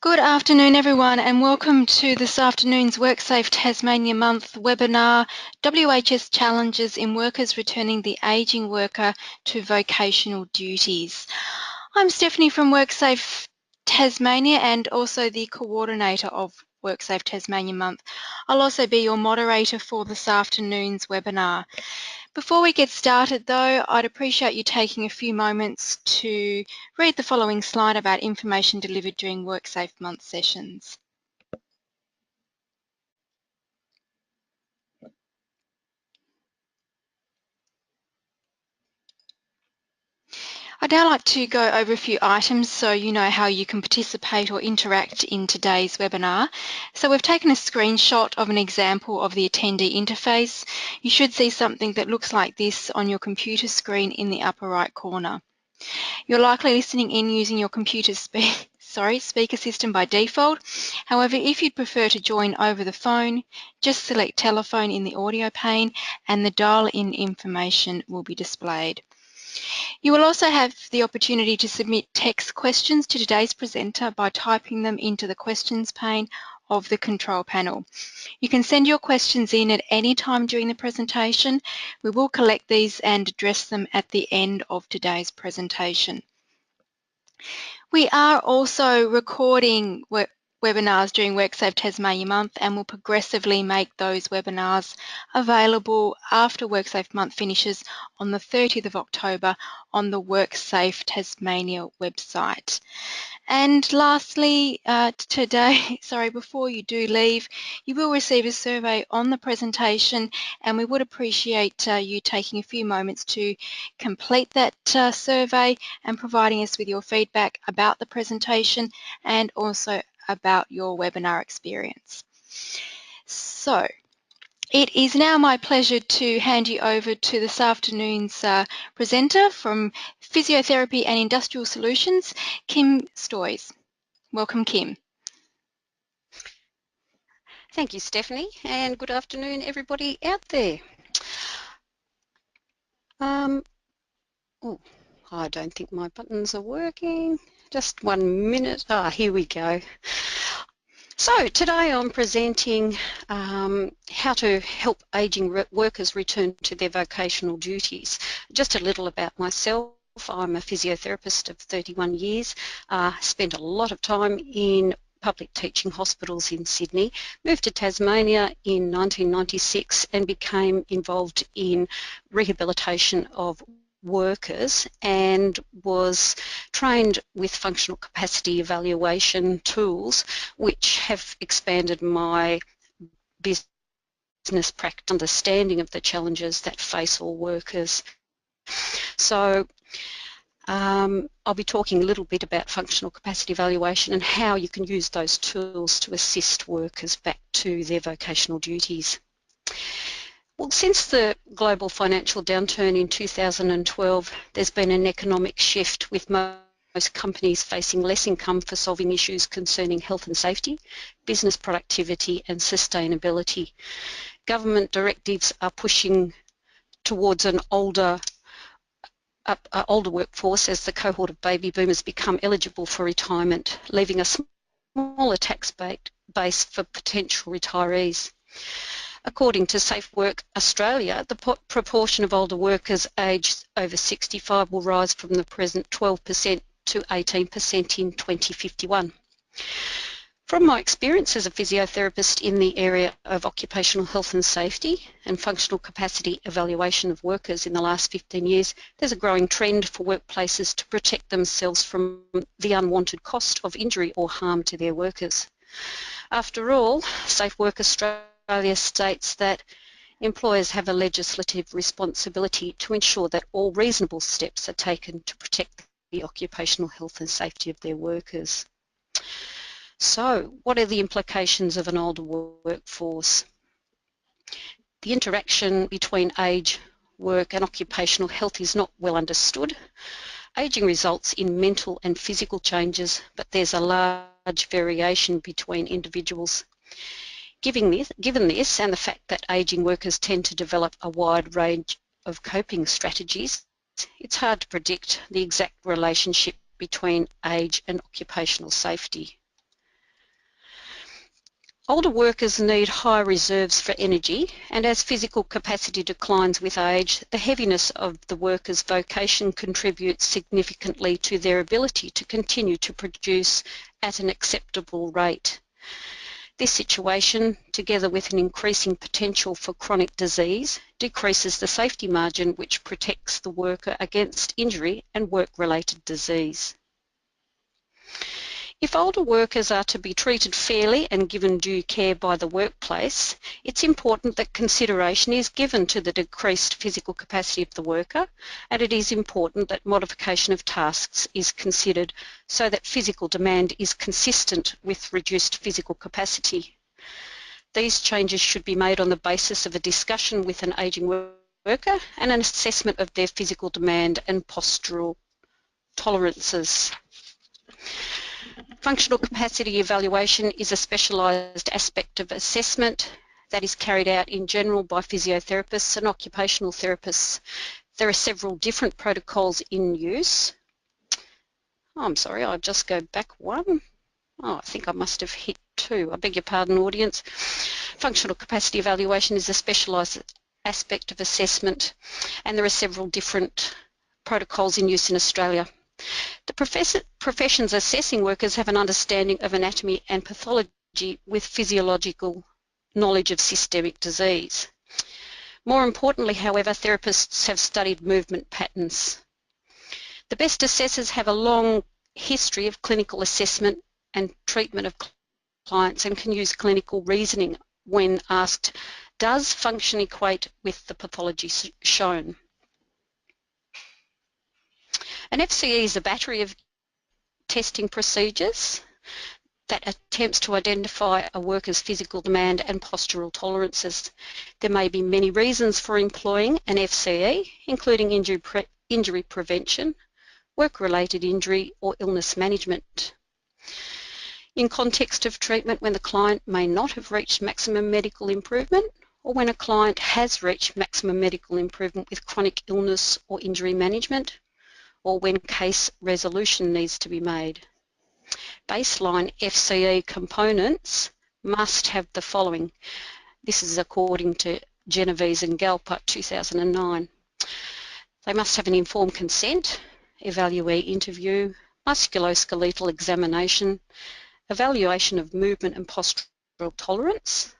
Good afternoon everyone and welcome to this afternoon's WorkSafe Tasmania Month webinar, WHS Challenges in Workers Returning the Ageing Worker to Vocational Duties. I'm Stephanie from WorkSafe Tasmania and also the coordinator of WorkSafe Tasmania Month. I'll also be your moderator for this afternoon's webinar. Before we get started though, I'd appreciate you taking a few moments to read the following slide about information delivered during WorkSafe Month sessions. I'd now like to go over a few items so you know how you can participate or interact in today's webinar. So we've taken a screenshot of an example of the attendee interface. You should see something that looks like this on your computer screen in the upper right corner. You're likely listening in using your computer's speaker system by default. However, if you'd prefer to join over the phone, just select telephone in the audio pane and the dial-in information will be displayed. You will also have the opportunity to submit text questions to today's presenter by typing them into the questions pane of the control panel. You can send your questions in at any time during the presentation. We will collect these and address them at the end of today's presentation. We are also recording webinars during WorkSafe Tasmania Month and will progressively make those webinars available after WorkSafe Month finishes on the 30th of October on the WorkSafe Tasmania website. And lastly, before you do leave, you will receive a survey on the presentation and we would appreciate you taking a few moments to complete that survey and providing us with your feedback about the presentation and also about your webinar experience. So, it is now my pleasure to hand you over to this afternoon's presenter from Physiotherapy and Industrial Solutions, Kim Stoys. Welcome, Kim. Thank you, Stephanie, and good afternoon, everybody out there. I don't think my buttons are working. Just 1 minute. Here we go. So today I'm presenting how to help ageing workers return to their vocational duties. Just a little about myself. I'm a physiotherapist of 31 years, spent a lot of time in public teaching hospitals in Sydney, moved to Tasmania in 1996 and became involved in rehabilitation of workers and was trained with functional capacity evaluation tools which have expanded my business practice understanding of the challenges that face all workers. So I'll be talking a little bit about functional capacity evaluation and how you can use those tools to assist workers back to their vocational duties. Well, since the global financial downturn in 2012, there's been an economic shift with most companies facing less income for solving issues concerning health and safety, business productivity and sustainability. Government directives are pushing towards an older workforce as the cohort of baby boomers become eligible for retirement, leaving a smaller tax base for potential retirees. According to Safe Work Australia, the proportion of older workers aged over 65 will rise from the present 12% to 18% in 2051. From my experience as a physiotherapist in the area of occupational health and safety and functional capacity evaluation of workers in the last 15 years, there's a growing trend for workplaces to protect themselves from the unwanted cost of injury or harm to their workers. After all, Safe Work Australia states that employers have a legislative responsibility to ensure that all reasonable steps are taken to protect the occupational health and safety of their workers. So, what are the implications of an older workforce? The interaction between age, work and occupational health is not well understood. Ageing results in mental and physical changes, but there's a large variation between individuals. Given this and the fact that ageing workers tend to develop a wide range of coping strategies, it's hard to predict the exact relationship between age and occupational safety. Older workers need high reserves for energy, and as physical capacity declines with age, the heaviness of the worker's vocation contributes significantly to their ability to continue to produce at an acceptable rate. This situation, together with an increasing potential for chronic disease, decreases the safety margin which protects the worker against injury and work-related disease. If older workers are to be treated fairly and given due care by the workplace, it's important that consideration is given to the decreased physical capacity of the worker, and it is important that modification of tasks is considered so that physical demand is consistent with reduced physical capacity. These changes should be made on the basis of a discussion with an ageing worker and an assessment of their physical demand and postural tolerances. Functional capacity evaluation is a specialised aspect of assessment that is carried out in general by physiotherapists and occupational therapists. There are several different protocols in use. Oh, I'm sorry, I'll just go back one. Oh, I think I must have hit two. I beg your pardon, audience. Functional capacity evaluation is a specialised aspect of assessment, and there are several different protocols in use in Australia. The professions assessing workers have an understanding of anatomy and pathology with physiological knowledge of systemic disease. More importantly, however, therapists have studied movement patterns. The best assessors have a long history of clinical assessment and treatment of clients and can use clinical reasoning when asked, does function equate with the pathology shown? An FCE is a battery of testing procedures that attempts to identify a worker's physical demand and postural tolerances. There may be many reasons for employing an FCE, including injury prevention, work-related injury or illness management. In context of treatment, when the client may not have reached maximum medical improvement, or when a client has reached maximum medical improvement with chronic illness or injury management, or when case resolution needs to be made. Baseline FCE components must have the following. This is according to Genovese and Galper 2009. They must have an informed consent, evaluee interview, musculoskeletal examination, evaluation of movement and postural tolerance,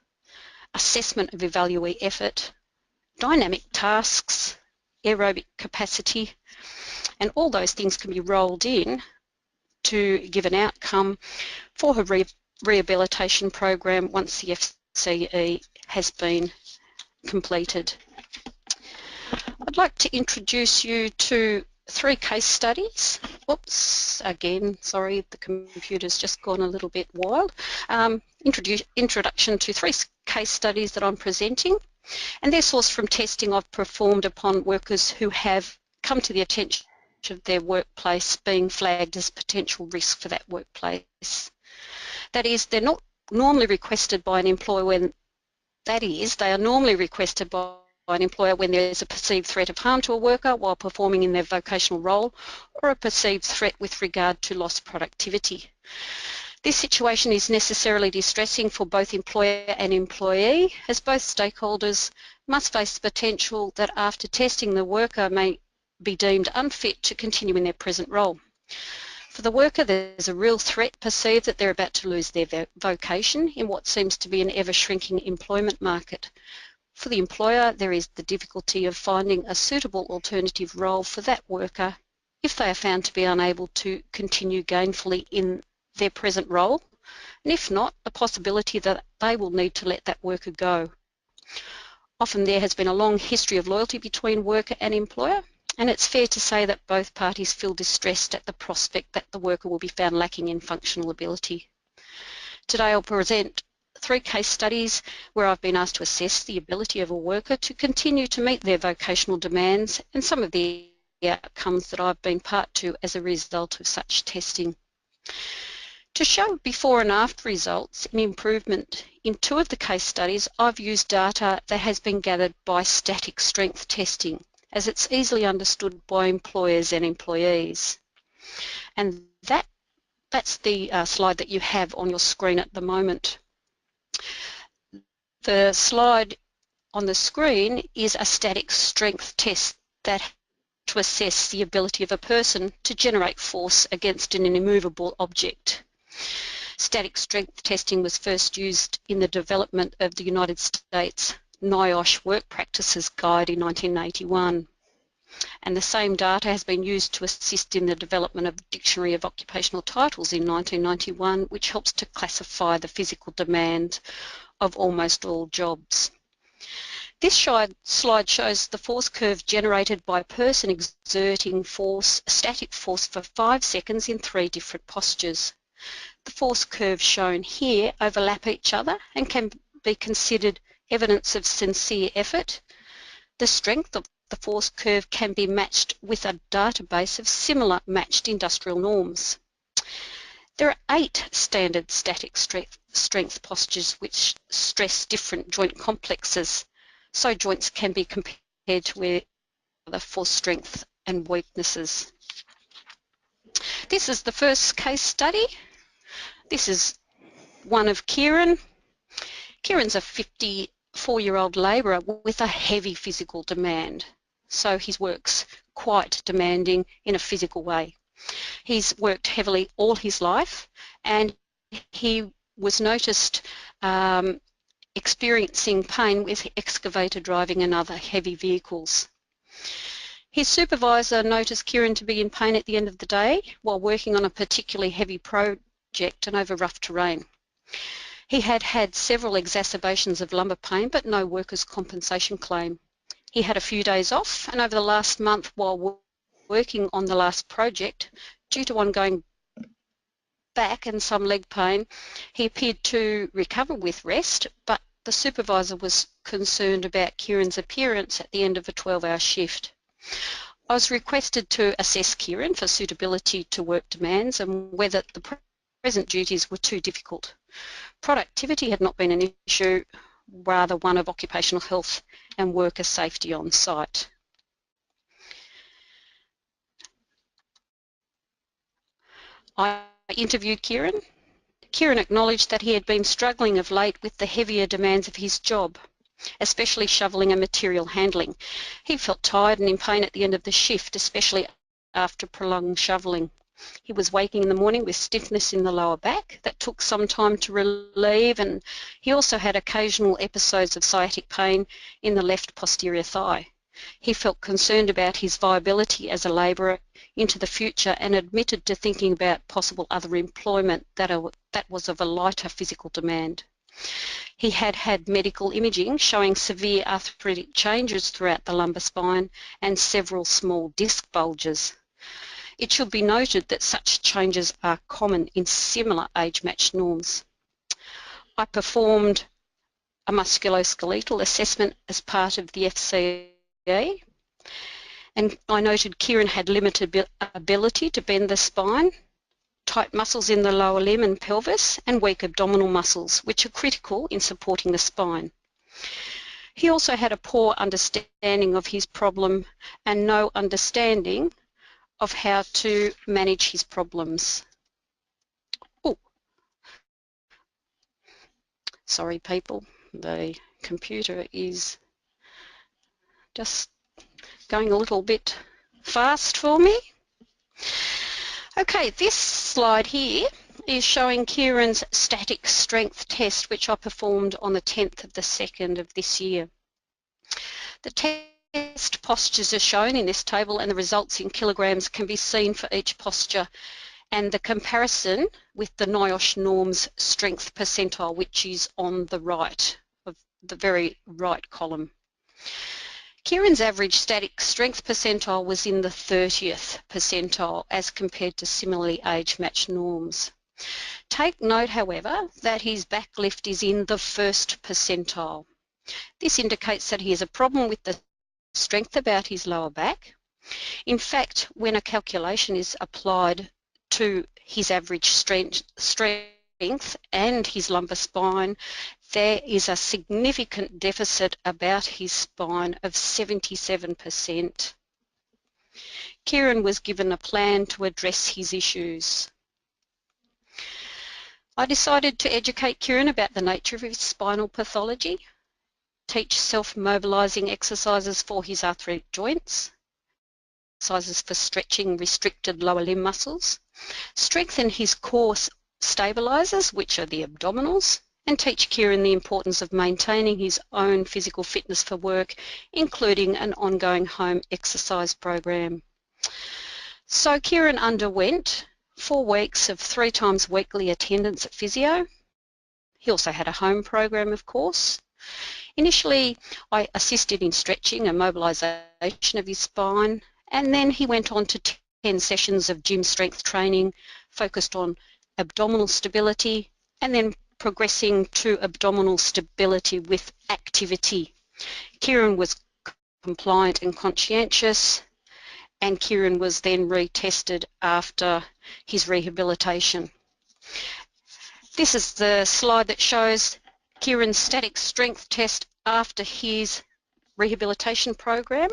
assessment of evaluee effort, dynamic tasks, aerobic capacity, and all those things can be rolled in to give an outcome for her rehabilitation program once the FCE has been completed. I'd like to introduce you to 3 case studies. Oops, again, sorry, the computer's just gone a little bit wild. Introduction to 3 case studies that I'm presenting, and they're sourced from testing I've performed upon workers who have come to the attention of their workplace being flagged as potential risk for that workplace. That is, they're not normally requested by an employer when, they are normally requested by an employer when there is a perceived threat of harm to a worker while performing in their vocational role, or a perceived threat with regard to lost productivity. This situation is necessarily distressing for both employer and employee, as both stakeholders must face the potential that after testing the worker may be deemed unfit to continue in their present role. For the worker, there's a real threat perceived that they're about to lose their vocation in what seems to be an ever-shrinking employment market. For the employer, there is the difficulty of finding a suitable alternative role for that worker if they are found to be unable to continue gainfully in their present role, and if not, the possibility that they will need to let that worker go. Often there has been a long history of loyalty between worker and employer, and it's fair to say that both parties feel distressed at the prospect that the worker will be found lacking in functional ability. Today I'll present 3 case studies where I've been asked to assess the ability of a worker to continue to meet their vocational demands and some of the outcomes that I've been part to as a result of such testing. To show before and after results in improvement in 2 of the case studies, I've used data that has been gathered by static strength testing, as it's easily understood by employers and employees. And that's the slide that you have on your screen at the moment. The slide on the screen is a static strength test that to assess the ability of a person to generate force against an immovable object. Static strength testing was first used in the development of the United States NIOSH Work Practices Guide in 1981. And the same data has been used to assist in the development of the Dictionary of Occupational Titles in 1991, which helps to classify the physical demand of almost all jobs. This slide shows the force curve generated by a person exerting force, static force for 5 seconds in 3 different postures. The force curves shown here overlap each other and can be considered evidence of sincere effort. The strength of the force curve can be matched with a database of similar matched industrial norms. There are 8 standard static strength postures which stress different joint complexes, so joints can be compared to each other for strength and weaknesses. This is the first case study. This is one of Kieran. Kieran's a 54-year-old labourer with a heavy physical demand, so his work's quite demanding in a physical way. He's worked heavily all his life and he was noticed experiencing pain with excavator driving and other heavy vehicles. His supervisor noticed Kieran to be in pain at the end of the day while working on a particularly heavy project and over rough terrain. He had had several exacerbations of lumbar pain but no workers' compensation claim. He had a few days off, and over the last month while working on the last project, due to ongoing back and some leg pain, he appeared to recover with rest, but the supervisor was concerned about Kieran's appearance at the end of a 12-hour shift. I was requested to assess Kieran for suitability to work demands and whether the present duties were too difficult. Productivity had not been an issue, rather one of occupational health and worker safety on site. I interviewed Kieran. Kieran acknowledged that he had been struggling of late with the heavier demands of his job, especially shovelling and material handling. He felt tired and in pain at the end of the shift, especially after prolonged shovelling. He was waking in the morning with stiffness in the lower back that took some time to relieve, and he also had occasional episodes of sciatic pain in the left posterior thigh. He felt concerned about his viability as a labourer into the future and admitted to thinking about possible other employment that was of a lighter physical demand. He had had medical imaging showing severe arthritic changes throughout the lumbar spine and several small disc bulges. It should be noted that such changes are common in similar age-matched norms. I performed a musculoskeletal assessment as part of the FCA, and I noted Kieran had limited ability to bend the spine, tight muscles in the lower limb and pelvis, and weak abdominal muscles, which are critical in supporting the spine. He also had a poor understanding of his problem and no understanding of how to manage his problems. Oh, sorry people, the computer is just going a little bit fast for me. Okay, this slide here is showing Kieran's static strength test, which I performed on the 10th of the 2nd of this year. The test postures are shown in this table and the results in kilograms can be seen for each posture, and the comparison with the NIOSH norms strength percentile, which is on the right of the very right column. Kieran's average static strength percentile was in the 30th percentile as compared to similarly age-matched norms. Take note, however, that his back lift is in the 1st percentile. This indicates that he has a problem with the strength about his lower back. In fact, when a calculation is applied to his average strength and his lumbar spine, there is a significant deficit about his spine of 77%. Kieran was given a plan to address his issues. I decided to educate Kieran about the nature of his spinal pathology, teach self-mobilising exercises for his arthritic joints, exercises for stretching restricted lower limb muscles, strengthen his core stabilisers, which are the abdominals, and teach Kieran the importance of maintaining his own physical fitness for work, including an ongoing home exercise program. So Kieran underwent 4 weeks of 3 times weekly attendance at physio. He also had a home program, of course. Initially, I assisted in stretching and mobilisation of his spine, and then he went on to 10 sessions of gym strength training focused on abdominal stability, and then progressing to abdominal stability with activity. Kieran was compliant and conscientious, and Kieran was then retested after his rehabilitation. This is the slide that shows Kieran's static strength test after his rehabilitation program.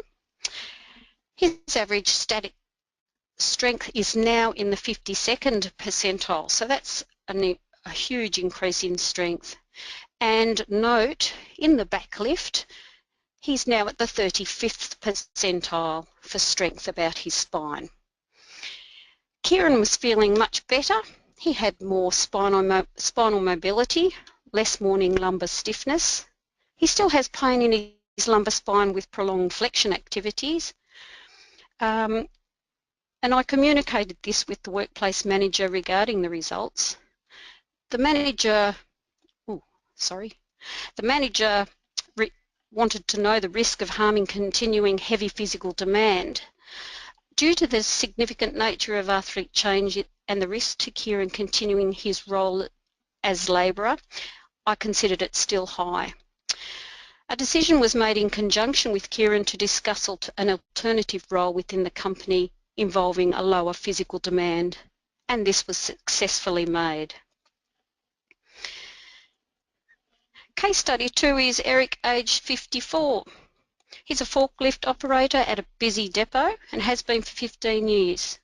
His average static strength is now in the 52nd percentile, so that's a huge increase in strength. And note, in the back lift, he's now at the 35th percentile for strength about his spine. Kieran was feeling much better. He had more spinal mobility, less morning lumbar stiffness. He still has pain in his lumbar spine with prolonged flexion activities. And I communicated this with the workplace manager regarding the results. The manager wanted to know the risk of harming continuing heavy physical demand. Due to the significant nature of arthritic change and the risk to Kieran continuing his role as labourer, I considered it still high. A decision was made in conjunction with Kieran to discuss an alternative role within the company involving a lower physical demand, and this was successfully made. Case study 2 is Eric, aged 54. He's a forklift operator at a busy depot and has been for 15 years.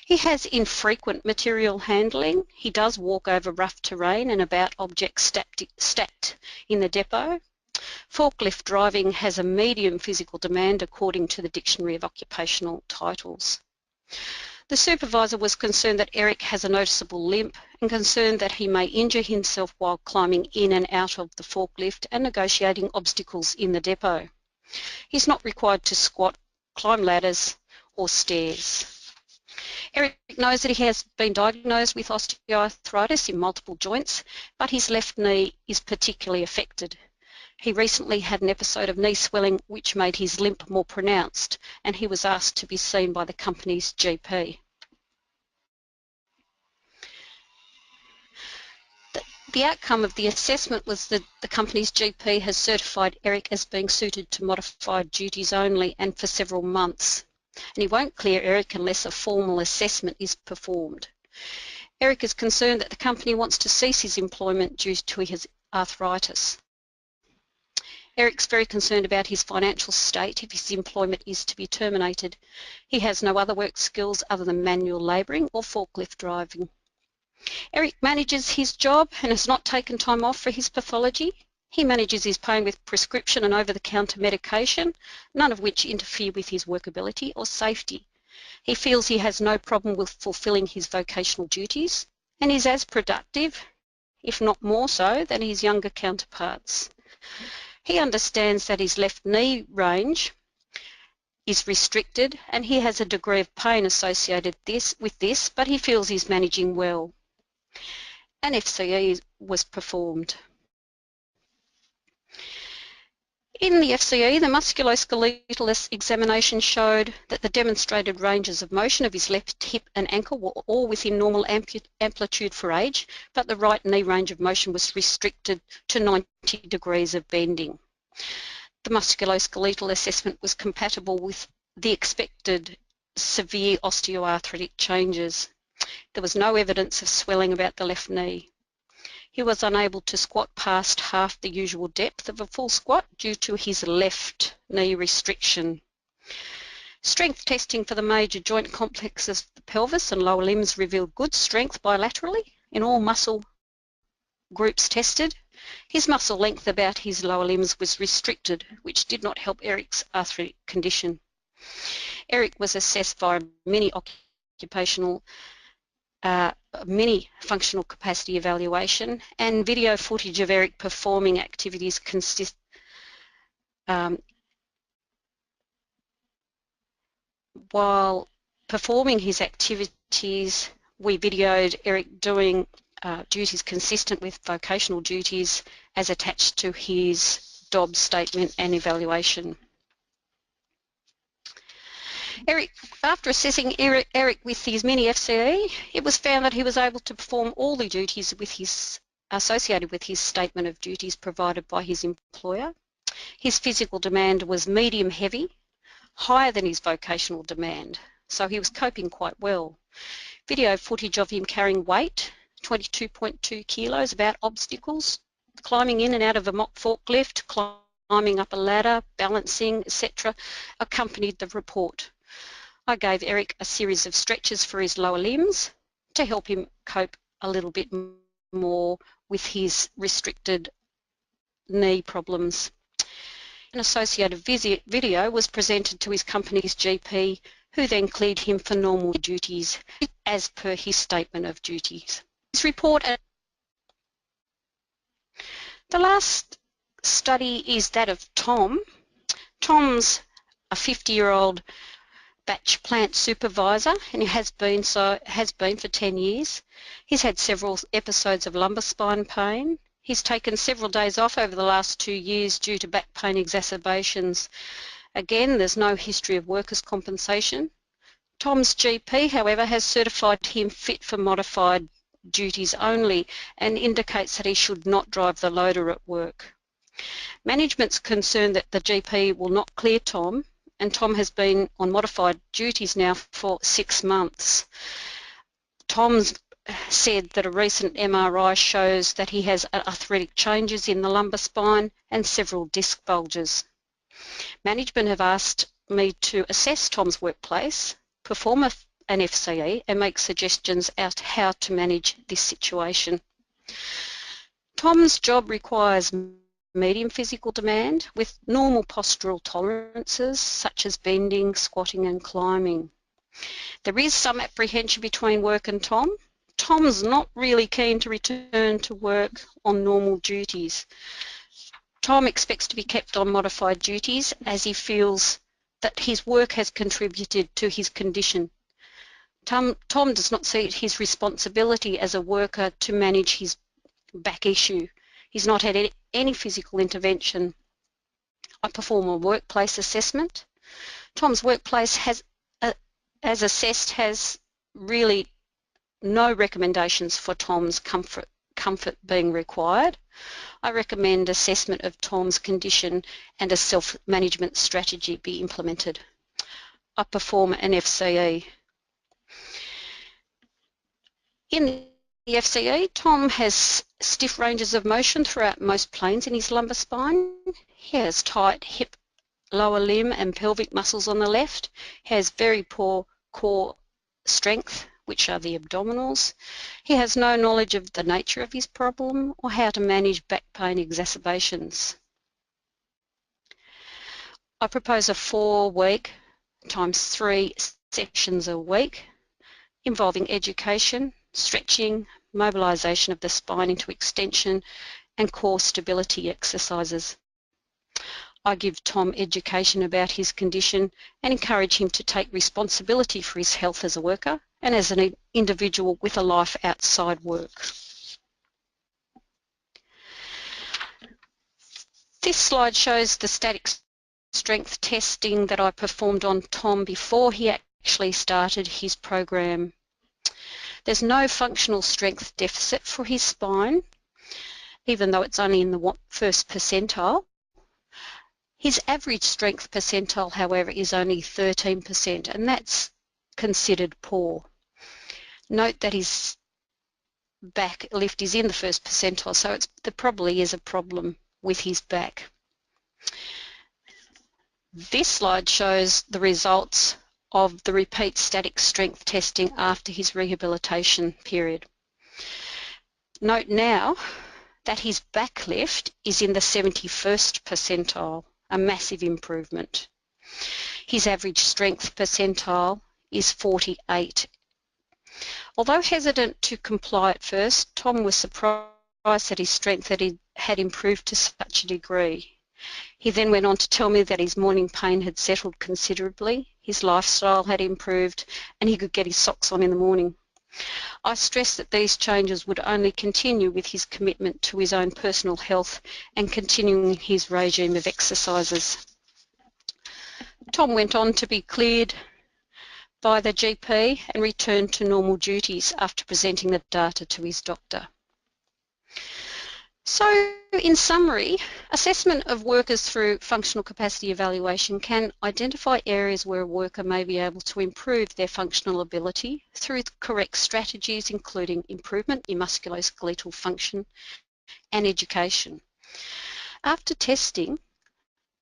He has infrequent material handling. He does walk over rough terrain and about objects stacked in the depot. Forklift driving has a medium physical demand according to the Dictionary of Occupational Titles. The supervisor was concerned that Eric has a noticeable limp and concerned that he may injure himself while climbing in and out of the forklift and negotiating obstacles in the depot. He's not required to squat, climb ladders or stairs. Eric knows that he has been diagnosed with osteoarthritis in multiple joints, but his left knee is particularly affected. He recently had an episode of knee swelling which made his limp more pronounced, and he was asked to be seen by the company's GP. The outcome of the assessment was that the company's GP has certified Eric as being suited to modified duties only and for several months, and he won't clear Eric unless a formal assessment is performed. Eric is concerned that the company wants to cease his employment due to his arthritis. Eric's very concerned about his financial state if his employment is to be terminated. He has no other work skills other than manual labouring or forklift driving. Eric manages his job and has not taken time off for his pathology. He manages his pain with prescription and over-the-counter medication, none of which interfere with his workability or safety. He feels he has no problem with fulfilling his vocational duties and is as productive, if not more so, than his younger counterparts. He understands that his left knee range is restricted and he has a degree of pain associated with this, but he feels he's managing well. An FCE was performed. In the FCE, the musculoskeletal examination showed that the demonstrated ranges of motion of his left hip and ankle were all within normal amplitude for age, but the right knee range of motion was restricted to 90 degrees of bending. The musculoskeletal assessment was compatible with the expected severe osteoarthritic changes. There was no evidence of swelling about the left knee. He was unable to squat past half the usual depth of a full squat due to his left knee restriction. Strength testing for the major joint complexes of the pelvis and lower limbs revealed good strength bilaterally in all muscle groups tested, his muscle length about his lower limbs was restricted, which did not help Eric's arthritic condition. Eric was assessed via occupational mini functional capacity evaluation, and video footage of Eric performing activities while performing his activities, we videoed Eric doing duties consistent with vocational duties as attached to his DOB statement and evaluation. After assessing Eric with his mini FCE, it was found that he was able to perform all the duties associated with his statement of duties provided by his employer. His physical demand was medium heavy, higher than his vocational demand, so he was coping quite well. Video footage of him carrying weight, 22.2 kilos, about obstacles, climbing in and out of a mock forklift, climbing up a ladder, balancing, etc., accompanied the report. I gave Eric a series of stretches for his lower limbs to help him cope a little bit more with his restricted knee problems. An associated video was presented to his company's GP, who then cleared him for normal duties as per his statement of duties. His report. The last study is that of Tom. Tom's a 50-year-old batch plant supervisor, and he has been for 10 years. He's had several episodes of lumbar spine pain. He's taken several days off over the last 2 years due to back pain exacerbations. Again, there's no history of workers' compensation. Tom's GP, however, has certified him fit for modified duties only and indicates that he should not drive the loader at work. Management's concerned that the GP will not clear Tom, and Tom has been on modified duties now for 6 months. Tom's said that a recent MRI shows that he has arthritic changes in the lumbar spine and several disc bulges. Management have asked me to assess Tom's workplace, perform an FCE and make suggestions as how to manage this situation. Tom's job requires medium physical demand with normal postural tolerances such as bending, squatting and climbing. There is some apprehension between work and Tom. Tom's not really keen to return to work on normal duties. Tom expects to be kept on modified duties as he feels that his work has contributed to his condition. Tom does not see it his responsibility as a worker to manage his back issue. He's not had any physical intervention. I perform a workplace assessment. Tom's workplace as assessed has really no recommendations for Tom's comfort being required. I recommend assessment of Tom's condition and a self-management strategy be implemented. I perform an FCE. In the FCE, Tom has stiff ranges of motion throughout most planes in his lumbar spine. He has tight hip, lower limb and pelvic muscles on the left. He has very poor core strength, which are the abdominals. He has no knowledge of the nature of his problem or how to manage back pain exacerbations. I propose a 4-week times 3 sessions a week involving education, stretching, mobilisation of the spine into extension and core stability exercises. I give Tom education about his condition and encourage him to take responsibility for his health as a worker and as an individual with a life outside work. This slide shows the static strength testing that I performed on Tom before he actually started his program. There's no functional strength deficit for his spine, even though it's only in the first percentile. His average strength percentile, however, is only 13%, and that's considered poor. Note that his back lift is in the first percentile, so there probably is a problem with his back. This slide shows the results of the repeat static strength testing after his rehabilitation period. Note now that his back lift is in the 71st percentile, a massive improvement. His average strength percentile is 48. Although hesitant to comply at first, Tom was surprised at his strength that he had improved to such a degree. He then went on to tell me that his morning pain had settled considerably, his lifestyle had improved, and he could get his socks on in the morning. I stressed that these changes would only continue with his commitment to his own personal health and continuing his regime of exercises. Tom went on to be cleared by the GP and returned to normal duties after presenting the data to his doctor. So, in summary, assessment of workers through functional capacity evaluation can identify areas where a worker may be able to improve their functional ability through correct strategies, including improvement in musculoskeletal function and education. After testing,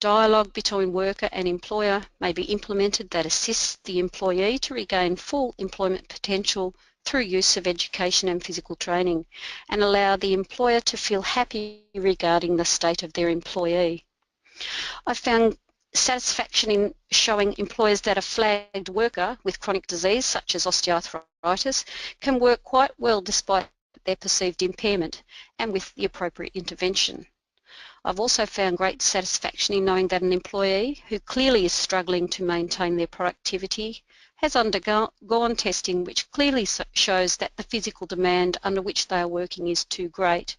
dialogue between worker and employer may be implemented that assists the employee to regain full employment potential through use of education and physical training, and allow the employer to feel happy regarding the state of their employee. I found satisfaction in showing employers that a flagged worker with chronic disease such as osteoarthritis can work quite well despite their perceived impairment and with the appropriate intervention. I've also found great satisfaction in knowing that an employee who clearly is struggling to maintain their productivity has undergone testing which clearly shows that the physical demand under which they are working is too great,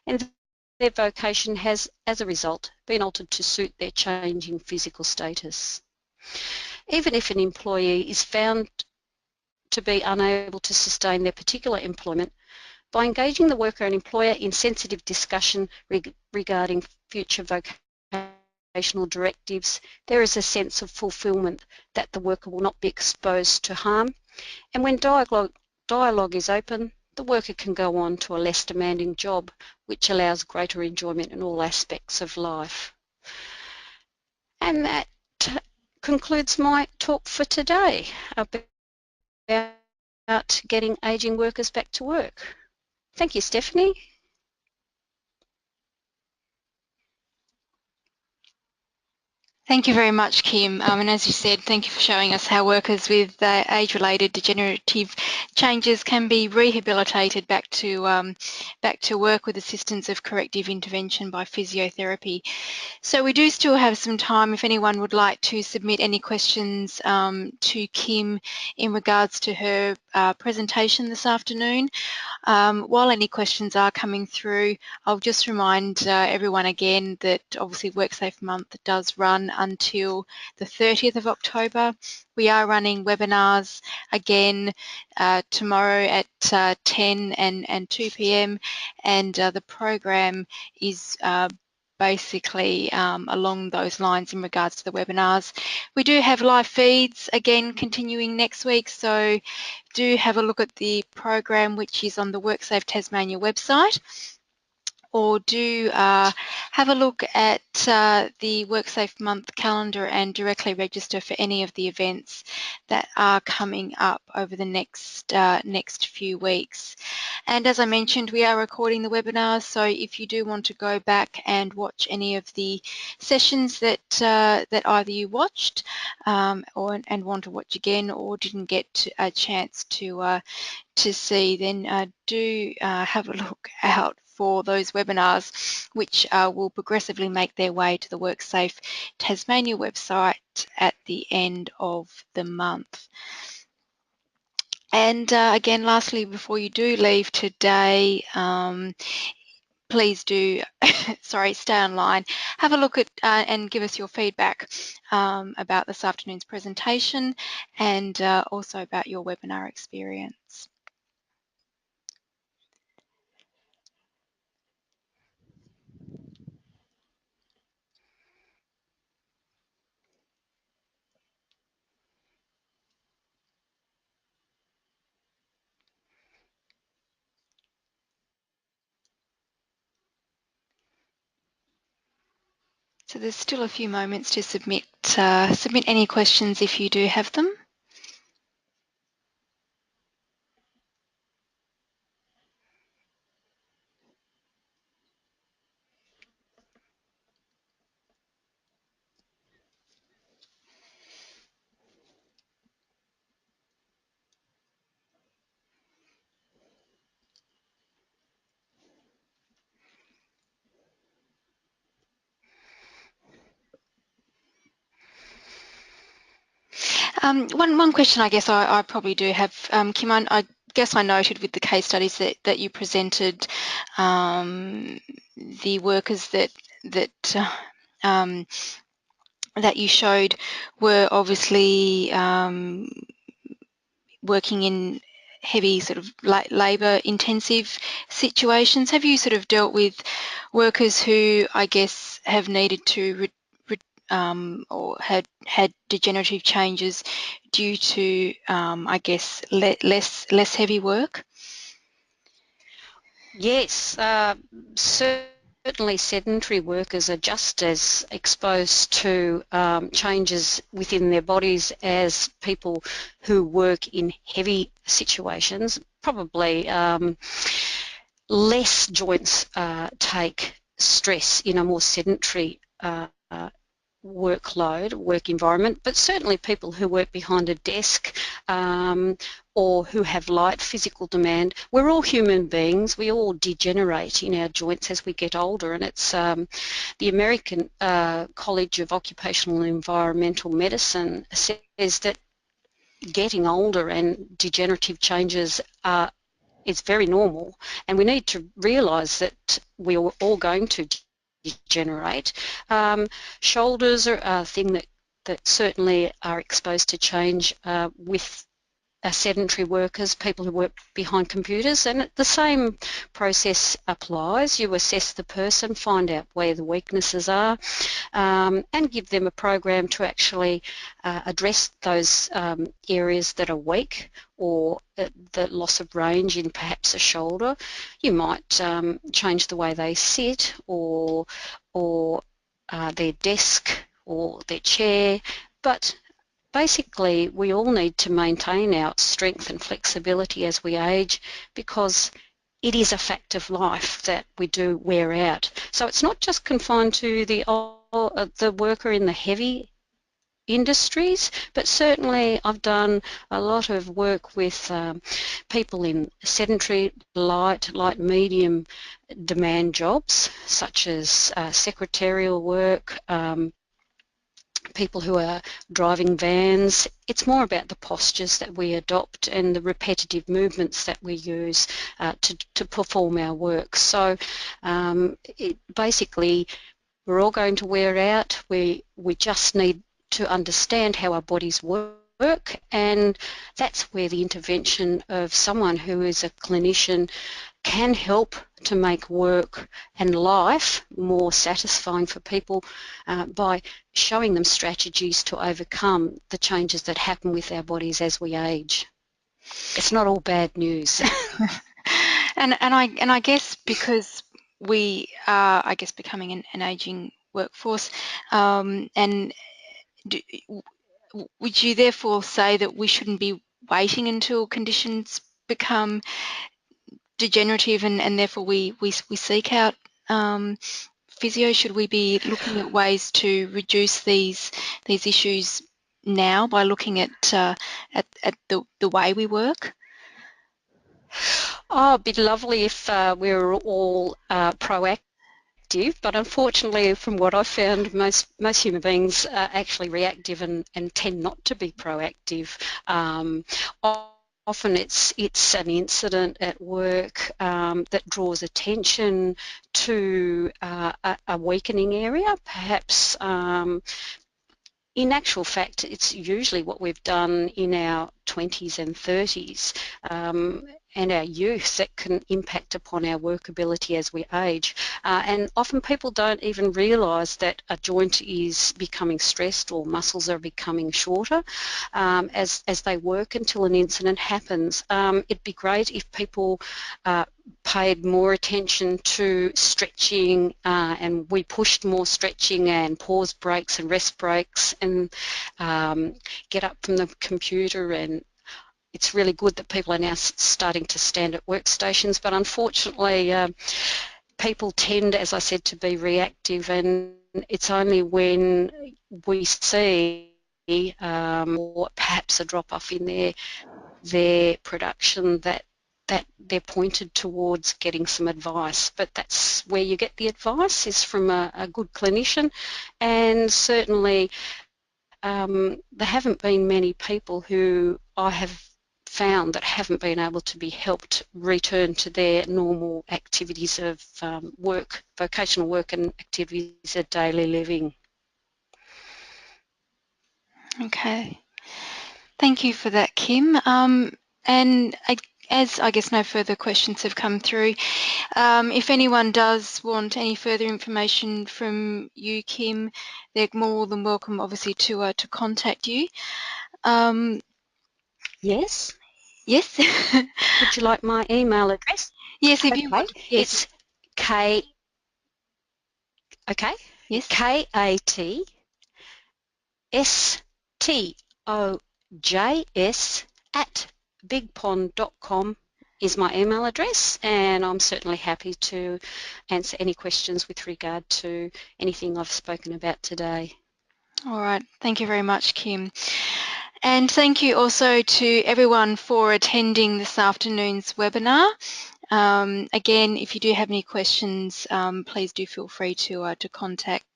and their vocation has, as a result, been altered to suit their changing physical status. Even if an employee is found to be unable to sustain their particular employment, by engaging the worker and employer in sensitive discussion regarding future vocational directives, there is a sense of fulfilment that the worker will not be exposed to harm, and when dialogue is open, the worker can go on to a less demanding job, which allows greater enjoyment in all aspects of life. And that concludes my talk for today about getting ageing workers back to work. Thank you, Stephanie. Thank you very much, Kim. And as you said, thank you for showing us how workers with age-related degenerative changes can be rehabilitated back to work with assistance of corrective intervention by physiotherapy. So we do still have some time if anyone would like to submit any questions to Kim in regards to her presentation this afternoon. While any questions are coming through, I'll just remind everyone again that obviously WorkSafe Month does run until the 30th of October. We are running webinars again tomorrow at 10 and 2 p.m. and the program is basically along those lines in regards to the webinars. We do have live feeds again continuing next week, so do have a look at the program which is on the WorkSafe Tasmania website, or do have a look at the WorkSafe month calendar and directly register for any of the events that are coming up over the next few weeks. And as I mentioned, we are recording the webinars, so if you do want to go back and watch any of the sessions that either you watched and want to watch again or didn't get a chance to see, then do have a look out for those webinars, which will progressively make their way to the WorkSafe Tasmania website at the end of the month. And again, lastly, before you do leave today, please do stay online, have a look at and give us your feedback about this afternoon's presentation and also about your webinar experience. So there's still a few moments to submit any questions if you do have them. One question I guess I probably do have, Kim, I guess I noted with the case studies that you presented, the workers that um, that you showed were obviously working in heavy sort of labour intensive situations. Have you sort of dealt with workers who I guess have needed to or had degenerative changes due to I guess less heavy work? Yes, certainly sedentary workers are just as exposed to changes within their bodies as people who work in heavy situations. Probably less joints take stress in a more sedentary workload, work environment, but certainly people who work behind a desk or who have light physical demand. We're all human beings. We all degenerate in our joints as we get older, and it's the American College of Occupational and Environmental Medicine says that getting older and degenerative changes are it's very normal, and we need to realise that we are all going to degenerate. Shoulders are a thing that certainly are exposed to change with sedentary workers, people who work behind computers, and the same process applies. You assess the person, find out where the weaknesses are, and give them a program to actually address those areas that are weak or the loss of range in perhaps a shoulder. You might change the way they sit or their desk or their chair, but basically, we all need to maintain our strength and flexibility as we age because it is a fact of life that we do wear out. So it's not just confined to the worker in the heavy industries, but certainly I've done a lot of work with people in sedentary, light, medium demand jobs such as secretarial work, people who are driving vans. It's more about the postures that we adopt and the repetitive movements that we use to perform our work. So basically we're all going to wear out. We just need to understand how our bodies work, and that's where the intervention of someone who is a clinician can help to make work and life more satisfying for people by showing them strategies to overcome the changes that happen with our bodies as we age. It's not all bad news. and I guess because we are I guess becoming an aging workforce, and do, would you therefore say that we shouldn't be waiting until conditions become degenerative and therefore we seek out physio? Should we be looking at ways to reduce these issues now by looking at the way we work? Oh, it'd be lovely if we were all proactive, but unfortunately from what I've found, most human beings are actually reactive and tend not to be proactive. Often it's an incident at work that draws attention to a weakening area, perhaps. In actual fact, it's usually what we've done in our 20s and 30s and our youth that can impact upon our workability as we age. And often people don't even realise that a joint is becoming stressed or muscles are becoming shorter as they work until an incident happens. It'd be great if people paid more attention to stretching and we pushed more stretching and pause breaks and rest breaks and get up from the computer. And it's really good that people are now starting to stand at workstations, but unfortunately people tend, as I said, to be reactive, and it's only when we see or perhaps a drop-off in their production that they're pointed towards getting some advice. But that's where you get the advice, is from a good clinician, and certainly there haven't been many people who I have found that haven't been able to be helped return to their normal activities of work, vocational work and activities of daily living. Okay. Thank you for that, Kim. And as I guess no further questions have come through, if anyone does want any further information from you, Kim, they're more than welcome, obviously, to contact you. Yes. Yes. Would you like my email address? Yes, if you Okay. would. Yes. It's K. Okay. Yes. KATSTOJS@bigpond.com is my email address, and I'm certainly happy to answer any questions with regard to anything I've spoken about today. All right. Thank you very much, Kim. And thank you also to everyone for attending this afternoon's webinar. Again, if you do have any questions, please do feel free to contact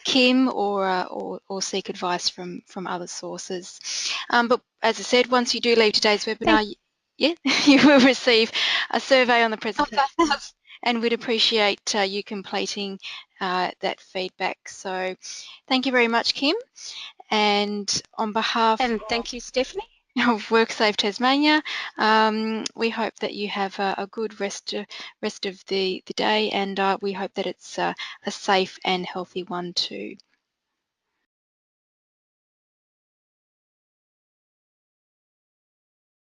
Kim or seek advice from other sources. But as I said, once you do leave today's webinar, yeah, you will receive a survey on the presentation, and we'd appreciate you completing that feedback. So thank you very much, Kim. And on behalf And thank you, Stephanie. of WorkSafe Tasmania, we hope that you have a good rest of the day, and we hope that it's a safe and healthy one too.